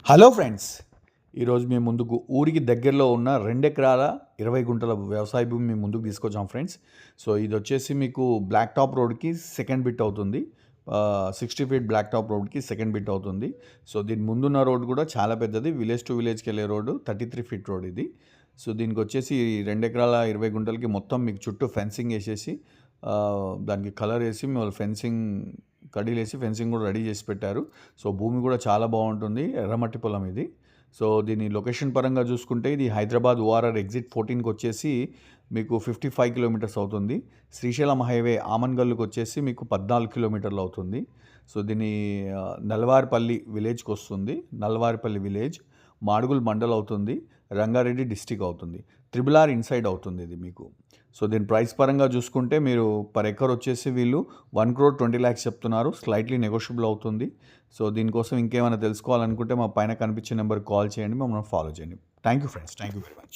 Hello friends, ఈరోజు మేము ముందుకు ఊరికి దగ్గరలో ఉన్న 2 ఎకరాల 20 గుంటల వ్యవసాయ భూమి మేము ముందుకు తీసుకొచ్చాం ఫ్రెండ్స్. సో ఇది వచ్చేసి మీకు బ్లాక్ టాప్ రోడ్కి సెకండ్ బిట్ అవుతుంది. 60 ఫీట్ బ్లాక్ టాప్ రోడ్కి సెకండ్ బిట్ అవుతుంది. సో దీని ముందున్న రోడ్ కూడా చాలా పెద్దది, విలేజ్ టు విలేజ్కి వెళ్ళే రోడ్డు, 33 ఫీట్ రోడ్ ఇది. సో దీనికి వచ్చేసి 2 ఎకరాల 20 గుంటలకి మొత్తం మీకు చుట్టూ ఫెన్సింగ్ వేసేసి దానికి కలర్ వేసి మేము ఫెన్సింగ్ కడీలేసి ఫెన్సింగ్ కూడా రెడీ చేసి పెట్టారు. సో భూమి కూడా చాలా బాగుంటుంది, ఎర్రమట్టి పొలం ఇది. సో దీని లొకేషన్ పరంగా చూసుకుంటే ఇది హైదరాబాద్ ఓఆర్ఆర్ ఎగ్జిట్ 14కి వచ్చేసి మీకు 55 కిలోమీటర్స్ అవుతుంది. శ్రీశైలం హైవే ఆమన్గల్లుకి వచ్చేసి మీకు 14 కిలోమీటర్లు అవుతుంది. సో దీని నల్వారిపల్లి విలేజ్కి వస్తుంది. నల్వారిపల్లి విలేజ్ మాడుగుల్ మండల్ అవుతుంది, రంగారెడ్డి డిస్టిక్ అవుతుంది. RRR ఇన్సైడ్ అవుతుంది ఇది మీకు. సో దీని ప్రైస్ పరంగా చూసుకుంటే మీరు పర్ ఎకర్ వచ్చేసి వీళ్ళు 1,20,00,000 చెప్తున్నారు, స్లైట్లీ నెగోషియబుల్ అవుతుంది. సో దీనికోసం ఇంకేమైనా తెలుసుకోవాలనుకుంటే మా పైన కనిపించే నెంబర్కి కాల్ చేయండి, మమ్మల్ని ఫాలో చేయండి. Thank you friends, thank you very much.